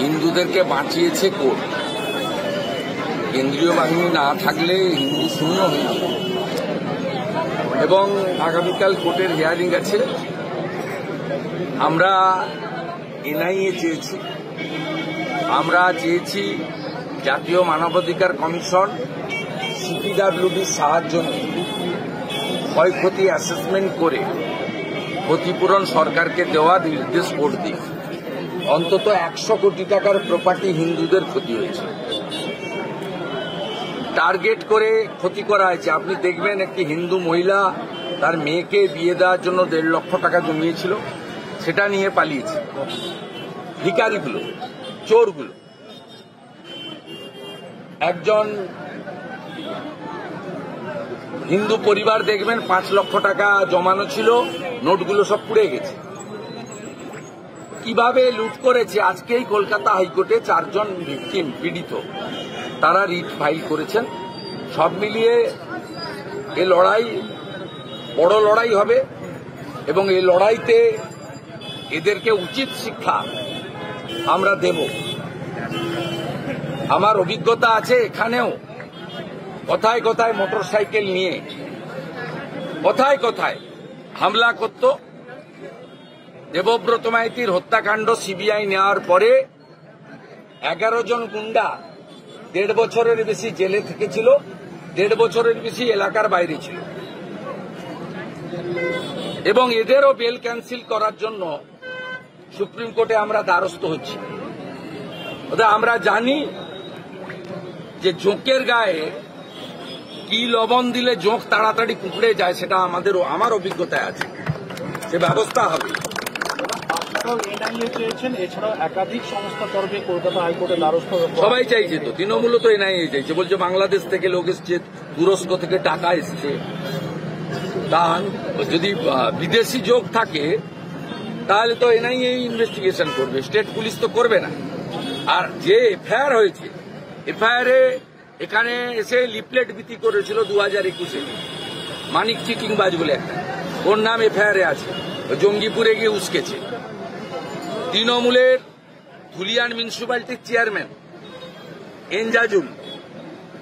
হিন্দুদেরকে বাঁচিয়েছে কোর্ট। কেন্দ্রীয় বাহিনী না থাকলে হিন্দু শূন্য হয়ে যাবে। এবং আগামীকাল কোর্টের হিয়ারিং আছে। আমরা এনআইএ চেয়েছি, আমরা চেয়েছি জাতীয় মানবাধিকার কমিশন সিপিডব্লিউডির সাহায্য নিয়ে ক্ষয়ক্ষতি অ্যাসেসমেন্ট করে ক্ষতিপূরণ সরকারকে দেওয়া নির্দেশ কোর্ট দিক। অন্তত 100 কোটি টাকার প্রপার্টি হিন্দুদের ক্ষতি হয়েছে, টার্গেট করে ক্ষতি করা হয়েছে। আপনি দেখবেন একটি হিন্দু মহিলা তার মেয়েকে বিয়ে দেওয়ার জন্য 1.5 লক্ষ টাকা জমিয়েছিল, সেটা নিয়ে পালিয়েছে। ভিখারিগুলো, চোরগুলো। একজন হিন্দু পরিবার দেখবেন 5 লক্ষ টাকা জমানো ছিল, নোটগুলো সব পুড়ে গেছে। কিভাবে লুট করেছে, আজকেই কলকাতা হাইকোর্টে 4 জন ভিকটিম পীড়িত তারা রিট ফাইল করেছেন। সব মিলিয়ে এ লড়াই বড় লড়াই হবে এবং এই লড়াইতে এদেরকে উচিত শিক্ষা আমরা দেব। আমার অভিজ্ঞতা আছে, এখানেও কথায় কথায় মোটরসাইকেল নিয়ে কথায় কথায় হামলা করত। দেবব্রত মাইতির হত্যাকাণ্ড সিবিআই নেওয়ার পরে 11 জন গুন্ডা 1.5 বছরের বেশি জেলে থেকেছিল, 1.5 বছরের বেশি এলাকার বাইরে ছিল এবং এদেরও বেল ক্যান্সেল করার জন্য সুপ্রিম কোর্টে আমরা দ্বারস্থ হচ্ছি। আমরা জানি যে জোঁকের গায়ে কি লবণ দিলে জোঁক তাড়াতাড়ি কুঁকড়ে যায়, সেটা আমার অভিজ্ঞতায় আছে, সে ব্যবস্থা হবে। এছাড়াও একাধিক সংস্থার তরফে কলকাতা হাইকোর্টে দ্বারস্থ সবাই চাইছে। তো তৃণমূলও তো এনআইএ চাইছে, বলছে বাংলাদেশ থেকে লোক এসছে, তুরস্ক থেকে টাকা এসছে। তা যদি বিদেশি যোগ থাকে তাহলে তো এনআইএ ইনভেস্টিগেশন করবে, স্টেট পুলিশ তো করবে না। আর যে এফআইআর হয়েছে, এফআইআরে এখানে এসে লিফলেট বিক্রি করেছিল 2021-এ মানিক চিটিংবাজ বলে একটা, ওর নাম এফআইআরে আছে। জঙ্গিপুরে গিয়ে উস্কেছে। তৃণমূলের ধুলিয়ান মিউনিসিপ্যালিটির চেয়ারম্যান এনজাজুল,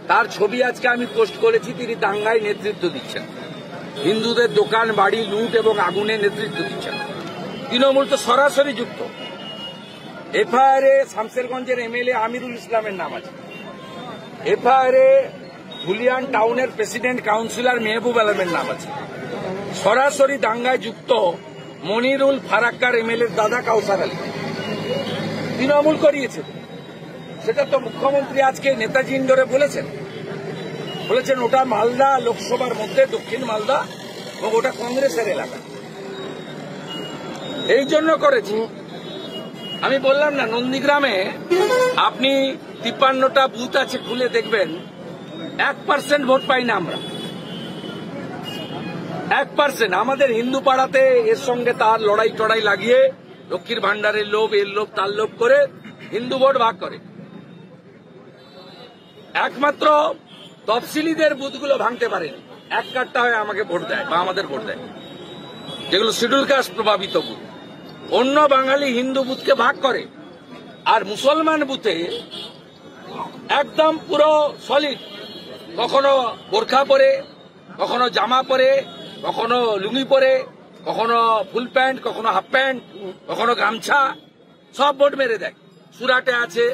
তার ছবি আজকে আমি পোস্ট করেছি। তিনি দাঙ্গায় নেতৃত্ব দিচ্ছেন, হিন্দুদের দোকান বাড়ি লুট এবং আগুনে নেতৃত্ব দিচ্ছেন। তৃণমূল তো সরাসরি যুক্ত। এফআইআরে শামসেরগঞ্জের এমএলএ আমিরুল ইসলামের নাম আছে, এফআইআরে ধুলিয়ান টাউনের প্রেসিডেন্ট কাউন্সিলর মেহবুব আলমের নাম আছে। সরাসরি দাঙ্গায় যুক্ত মনিরুল ফারাক্কার এমএলএর দাদা কাউসার আলী। তৃণমূল করিয়েছে, সেটা তো মুখ্যমন্ত্রী আজকে নেতাজি ইন্ডোরে বলেছেন ওটা মালদা লোকসভার মধ্যে দক্ষিণ মালদা এবং ওটা কংগ্রেসের এলাকা। এই জন্য করেছি। আমি বললাম না, নন্দীগ্রামে আপনি 53টা বুথ আছে, খুলে দেখবেন 1% ভোট পাই না আমরা। 1%। আমাদের হিন্দু পাড়াতে এর সঙ্গে তার লড়াই টড়াই লাগিয়ে লক্ষ্মীর ভান্ডারের লোভ, এর লোভ, তার লোভ করে হিন্দু ভোট ভাগ করে। একমাত্র তফসিলিদের বুথগুলো ভাঙতে পারেনি। 1 কার্ডটা হয় আমাকে ভোট দেয় বা আমাদের ভোট দেয়, যেগুলো শিডিউল কাস্ট প্রভাবিত বুথ। অন্য বাঙালি হিন্দু বুথকে ভাগ করে। আর মুসলমান বুথে একদম পুরো সলিড, কখনো বোরখা পরে, কখনো জামা পরে, কখনো লুঙ্গি পরে, কখনো ফুল প্যান্ট, কখনো হাফ প্যান্ট, কখনো গামছা, সব ভোট মেরে দেয়। সুরাটে আছে,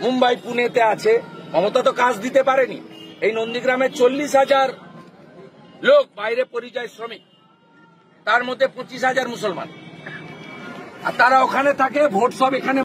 মুম্বাই পুনেতে আছে। মমতা তো কাজ দিতে পারেনি। এই নন্দীগ্রামে 40,000 লোক বাইরে পরিযায়ী শ্রমিক, তার মধ্যে 25,000 মুসলমান, আর তারা ওখানে থাকে, ভোট সব এখানে